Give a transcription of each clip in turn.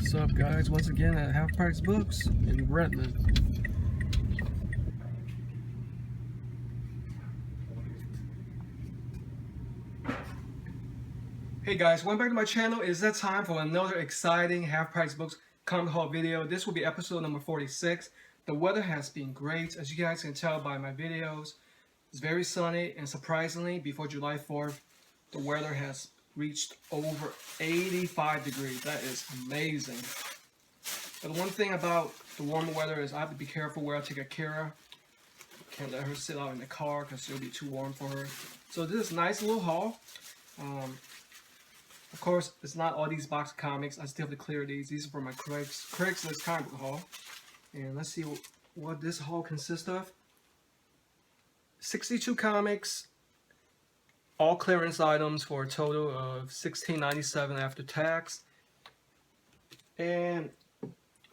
What's up, guys? Once again at Half Price Books in Redmond. Hey guys, welcome back to my channel. It's that time for another exciting Half Price Books comic haul video. This will be episode number 46. The weather has been great, as you guys can tell by my videos. It's very sunny, and surprisingly, before July 4th, the weather has reached over 85 degrees. That is amazing. But the one thing about the warmer weather is I have to be careful where I take Akira. Can't let her sit out in the car because it'll be too warm for her. So this is a nice little haul. Of course, it's not all these box comics. I still have to clear these. These are for my Craigslist comic book haul. And let's see what this haul consists of. 62 comics, all clearance items for a total of $16.97 after tax. And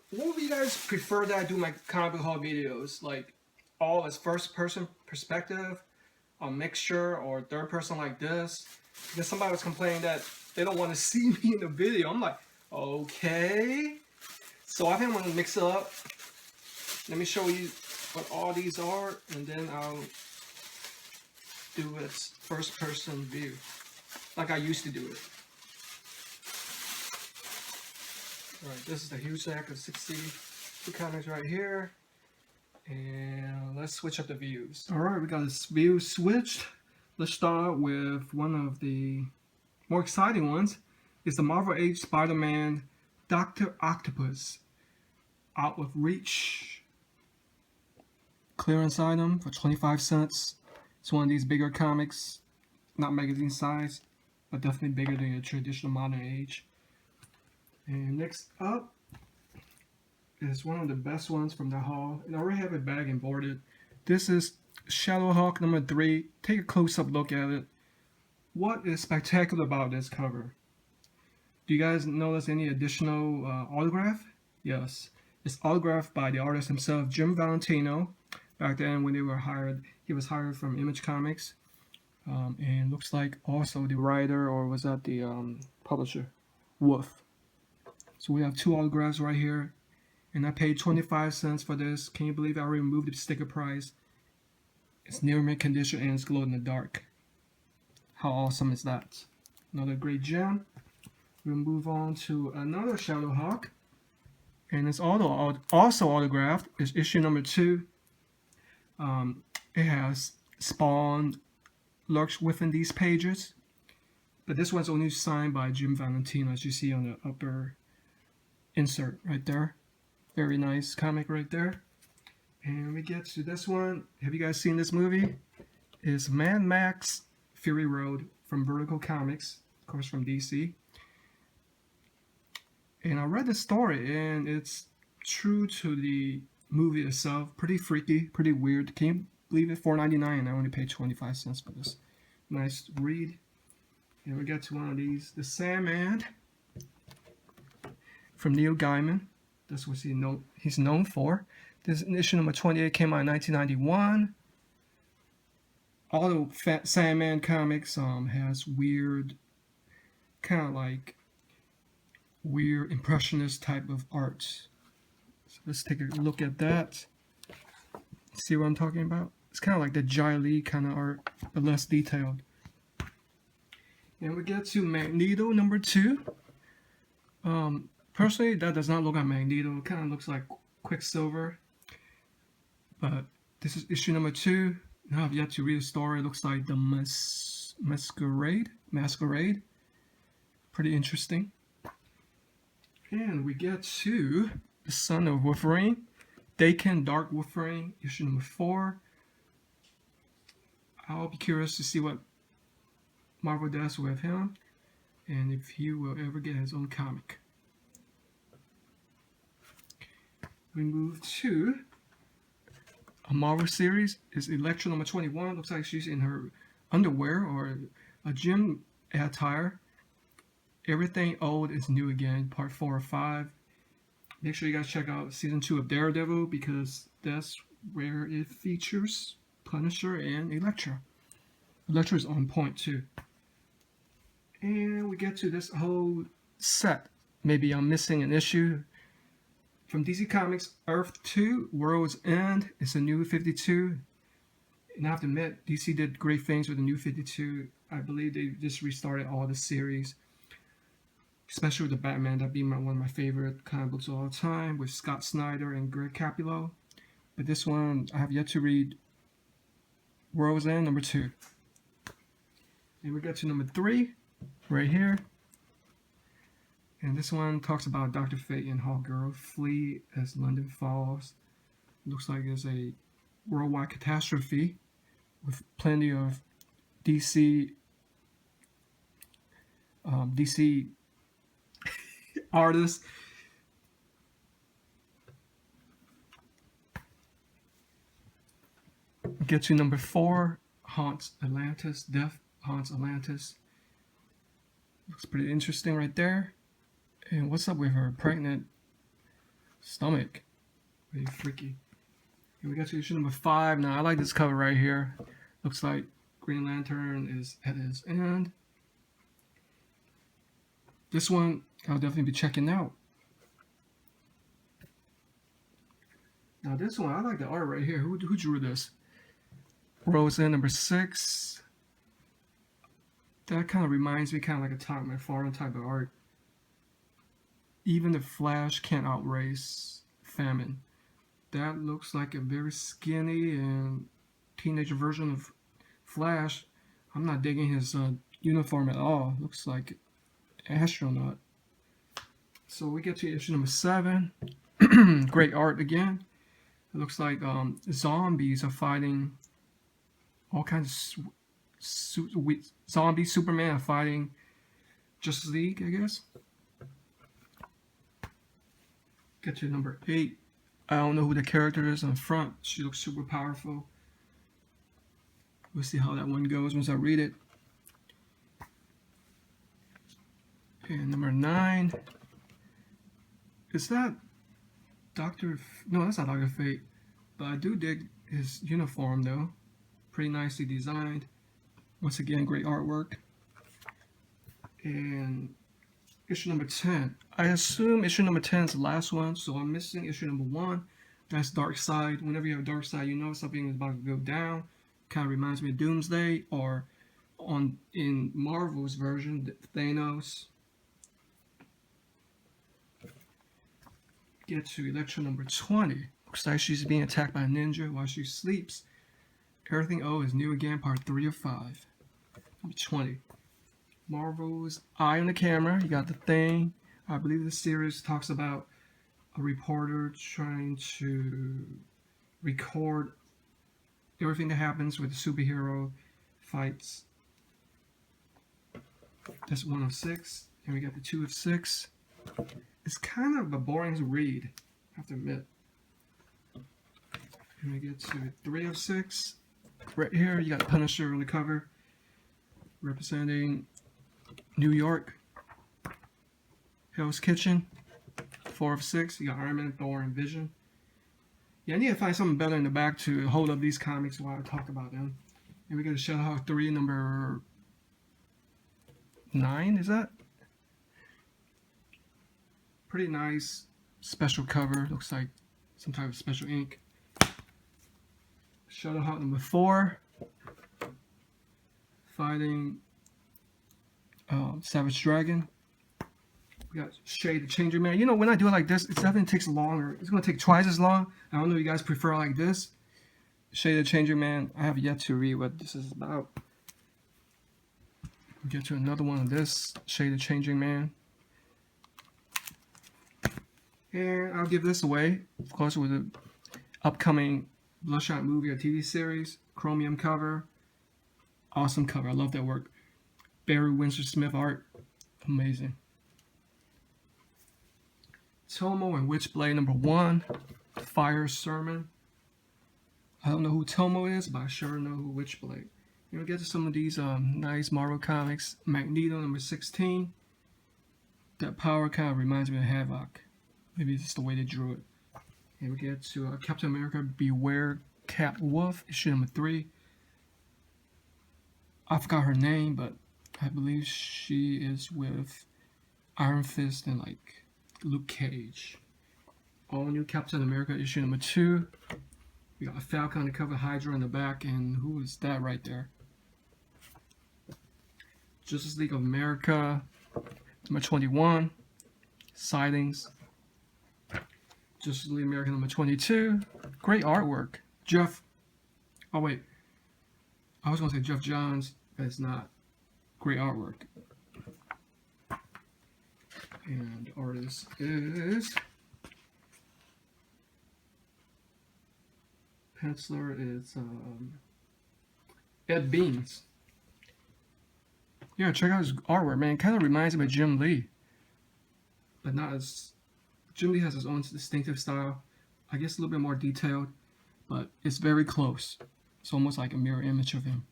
what would you guys prefer that I do my comic book haul videos? Like all as first person perspective, a mixture, or third person like this? Because somebody was complaining that they don't want to see me in the video. I'm like, okay. So I think I'm going to mix it up. Let me show you what all these are, and then I'll do it first person view, like I used to do it. Alright, this is the huge stack of 62 comics right here. And let's switch up the views. Alright, we got this view switched. Let's start with one of the more exciting ones. It's the Marvel Age Spider-Man Dr. Octopus Out of Reach clearance item for 25 cents. It's one of these bigger comics, not magazine size, but definitely bigger than a traditional Modern Age. And next up is one of the best ones from the haul. And I already have it bagged and boarded. This is Shadowhawk number 3. Take a close-up look at it. What is spectacular about this cover? Do you guys notice any additional autograph? Yes. It's autographed by the artist himself, Jim Valentino. Back then when they were hired, he was hired from Image Comics. And looks like also the writer, or was that the publisher? Wolf. So we have 2 autographs right here. And I paid 25 cents for this. Can you believe I removed the sticker price? It's near mint condition and it's glow in the dark. How awesome is that? Another great gem. We'll move on to another Shadowhawk. And it's also autographed. It's issue number 2. It has Spawn lurks within these pages. But this one's only signed by Jim Valentino, as you see on the upper insert right there. Very nice comic right there. And we get to this one. Have you guys seen this movie? It's Mad Max Fury Road from Vertical Comics, of course from DC. And I read the story, and it's true to the movie itself. Pretty freaky, pretty weird. Can you believe it? $4.99, and I only paid 25 cents for this. Nice read. And we get to one of these, The Sandman from Neil Gaiman. That's what he's known for. This issue number 28 came out in 1991. All the Sandman comics has weird, kind of like weird impressionist type of art. So let's take a look at that. See what I'm talking about? It's kind of like the Jai Lee kind of art, but less detailed. And we get to Magneto number 2. Personally, that does not look like Magneto. It kind of looks like Quicksilver. But this is issue number 2. Now I've yet to read the story. It looks like the Masquerade. Pretty interesting. And we get to the Son of Wolverine. Daken Dark Wolverine, issue number 4. I'll be curious to see what Marvel does with him, and if he will ever get his own comic. We move to a Marvel series. Is Elektra number 21. Looks like she's in her underwear or a gym attire. Everything old is new again, part 4 or 5. Make sure you guys check out season 2 of Daredevil, because that's where it features Punisher and Elektra. Elektra is on point too. And we get to this whole set maybe I'm missing an issue. From DC Comics, Earth 2, World's End is a new 52. And I have to admit, DC did great things with the new 52. I believe they just restarted all the series, especially with the Batman. That'd be one of my favorite comic books of all time, with Scott Snyder and Greg Capullo. But this one, I have yet to read World's End, number 2. And we get to number 3, right here. And this one talks about Dr. Fate and Hawkgirl flee as London falls. Looks like it's a worldwide catastrophe with plenty of DC artists. Get to number 4, Haunts Atlantis. Death Haunts Atlantis. Looks pretty interesting right there. And what's up with her pregnant stomach? Pretty freaky. And we got to issue number 5. Now I like this cover right here. Looks like Green Lantern is at his end. This one I'll definitely be checking out. Now this one, I like the art right here. Who drew this? World's End number 6. That kind of reminds me kind of like a Todd McFarlane type of art. Even the Flash can't outrace Famine. That looks like a very skinny and teenager version of Flash. I'm not digging his uniform at all. Looks like an astronaut. So we get to issue number 7. Great art again. It looks like zombies are fighting all kinds of zombies. Superman are fighting Justice League, I guess. Get to number 8. I don't know who the character is on the front. She looks super powerful. We'll see how that one goes once I read it. And number 9. Is that no, that's not Dr. Fate. But I do dig his uniform though. Pretty nicely designed. Once again, great artwork. And issue number 10. I assume issue number 10 is the last one, so I'm missing issue number 1. That's Darkseid. Whenever you have Darkseid, you know something is about to go down. Kind of reminds me of Doomsday, or in Marvel's version, Thanos. Get to Elektra number 20. Looks like she's being attacked by a ninja while she sleeps. Everything O is new again, part 3 of 5. Number 20. Marvel's Eye on the Camera. You got the Thing. I believe the series talks about a reporter trying to record everything that happens with the superhero fights. That's 1 of 6. And we got the 2 of 6. It's kind of a boring read, I have to admit. And we get to 3 of 6. Right here, you got Punisher on the cover, representing New York. Hell's Kitchen. 4 of 6. You got Iron Man, Thor, and Vision. Yeah, I need to find something better in the back to hold up these comics while I talk about them. And we got a Shadowhawk 3, number 9, is that? Pretty nice special cover. Looks like some type of special ink. Shadowhawk number 4. Fighting Savage Dragon. We got Shade the Changer Man. You know, when I do it like this, it definitely takes longer. It's going to take twice as long. I don't know if you guys prefer like this. Shade the Changer Man. I have yet to read what this is about. We'll get to another one of this. Shade the Changing Man. And I'll give this away, of course, with the upcoming Bloodshot movie or TV series. Chromium cover. Awesome cover. I love that work. Barry Windsor Smith art. Amazing. Tomo and Witchblade number 1. Fire Sermon. I don't know who Tomo is, but I sure know who Witchblade. You know, get to some of these nice Marvel comics. Magneto number 16. That power kind of reminds me of Havoc. Maybe it's just the way they drew it. And we get to Captain America Beware Cat Wolf, issue number 3. I forgot her name, but I believe she is with Iron Fist and like Luke Cage. All new Captain America issue number 2. We got a Falcon on the cover, Hydra in the back, and who is that right there? Justice League of America number 21. Sightings. Justice League of America number 22. Great artwork. Oh wait, I was gonna say Jeff Johns, but it's not. Great artwork. And artist is penciler is Ed Beans. Yeah, check out his artwork, man. Kind of reminds me of Jim Lee, but not as. Jim Lee has his own distinctive style. I guess a little bit more detailed, but it's very close. It's almost like a mirror image of him.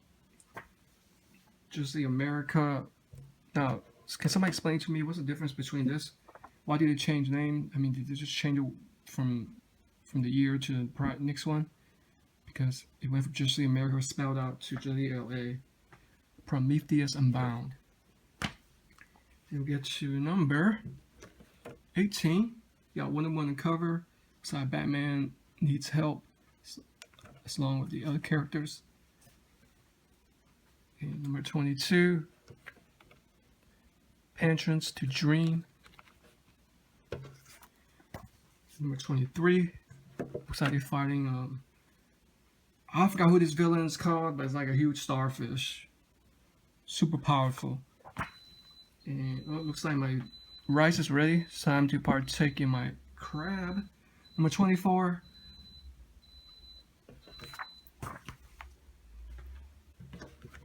Just the America. Now, can somebody explain to me what's the difference between this? Why did they change name? I mean, did they just change it from the year to the next one? Because it went from Just the America spelled out to JLA. Prometheus Unbound. You'll get to number 18. You got Wonder Woman cover. Beside Batman needs help, as along with the other characters. And number 22. Entrance to Dream. Number 23. Looks like they're fighting. I forgot who this villain is called, but it's like a huge starfish. Super powerful. And it looks like my rice is ready. It's time to partake in my crab. Number 24.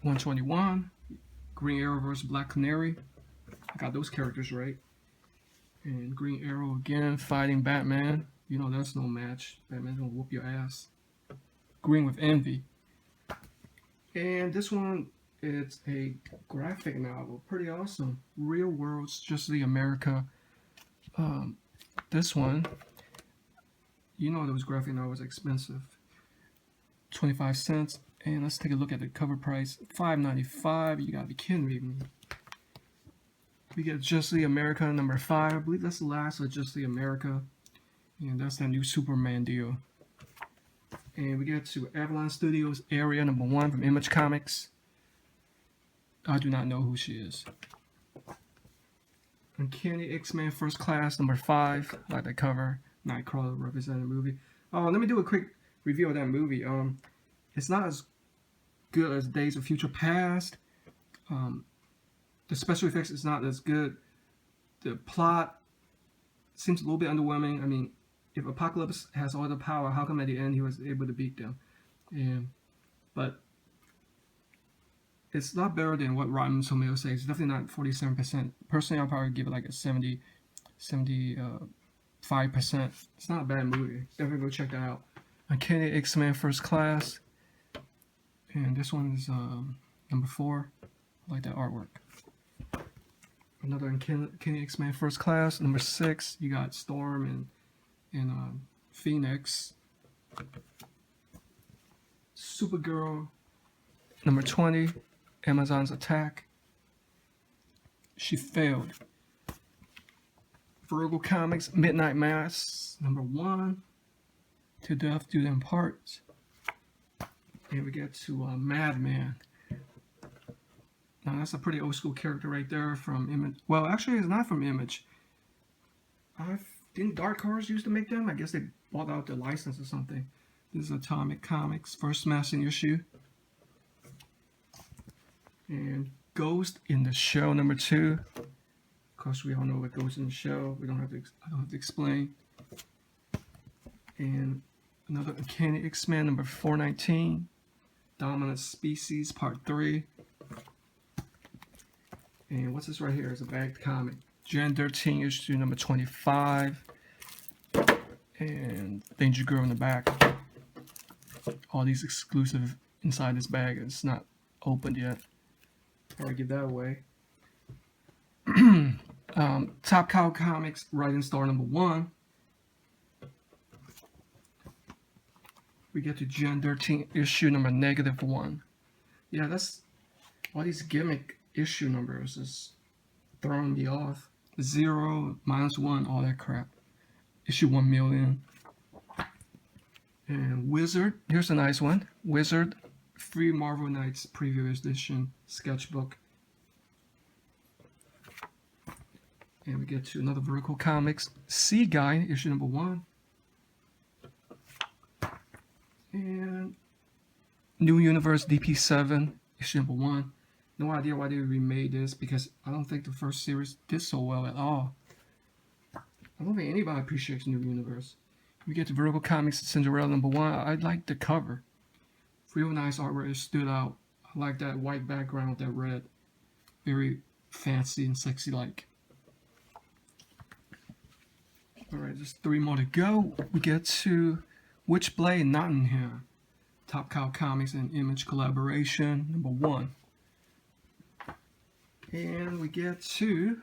$121. Green Arrow vs. Black Canary. I got those characters right. And Green Arrow again fighting Batman. You know that's no match. Batman's gonna whoop your ass. Green with Envy. And this one, it's a graphic novel. Pretty awesome. Real World's Just the America. This one, you know those graphic novels are expensive. 25 cents. And let's take a look at the cover price. $5.95. You gotta be kidding me. We get Just the America number 5. I believe that's the last of Just the America. And that's that new Superman deal. And we get to Avalon Studios Area number 1 from Image Comics. I do not know who she is. Uncanny X-Men First Class number 5. I like that cover. Nightcrawler representing the movie. Oh, let me do a quick review of that movie. It's not as good as Days of Future Past. The special effects is not as good. The plot seems a little bit underwhelming. I mean, if Apocalypse has all the power, how come at the end he was able to beat them? But it's not better than what Rotten Tomatoes says. It's definitely not 47%. Personally, I'll probably give it like a 75%. It's not a bad movie. Definitely go check that out. Uncanny X-Men First Class. And this one is number 4. I like that artwork. Another Uncanny X-Men First Class. Number 6, you got Storm and Phoenix. Supergirl. Number 20, Amazon's Attack. She failed. Vertigo Comics, Midnight Mass. Number 1, To Death Do Them Part. And we get to Madman. Now that's a pretty old school character right there from Image. Well, actually, it's not from Image. Didn't Dark Horse used to make them? I guess they bought out the license or something. This is Atomic Comics, first Smashing issue. And Ghost in the Shell number 2. Of course, we all know what Ghost in the Shell. I don't have to explain. And another Uncanny X-Men number 419. Dominant Species Part 3. And what's this right here? It's a bagged comic. Gen 13 issue number 25. And Danger Girl in the back. All these exclusive inside this bag. It's not opened yet. I'll give that away. Top Cow Comics Writing Star number 1. We get to Gen 13 issue number -1. Yeah, that's all these gimmick issue numbers is throwing me off. 0, -1, all that crap. Issue 1 million. And Wizard, here's a nice one. Wizard, Free Marvel Knights Preview Edition Sketchbook. And we get to another Vertical Comics Seed Guy, issue number 1. And New Universe DP7, issue number 1. No idea why they remade this, because I don't think the first series did so well at all. I don't think anybody appreciates New Universe. We get to Vertical Comics Cinderella number 1. I like the cover. Real nice artwork. It stood out. I like that white background with that red. Very fancy and sexy like. Alright, just 3 more to go. We get to Witchblade Nottingham. Top Cow Comics and Image collaboration number 1. And we get to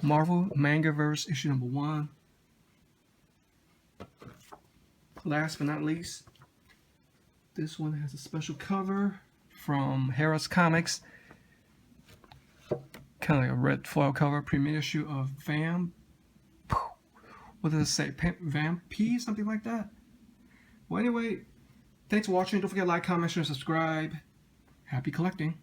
Marvel Mangaverse issue number 1. Last but not least, this one has a special cover from Harris Comics. Kind of like a red foil cover. Premiere issue of what does it say? Vampy? Something like that. Well, anyway, thanks for watching. Don't forget to like, comment, share, and subscribe. Happy collecting.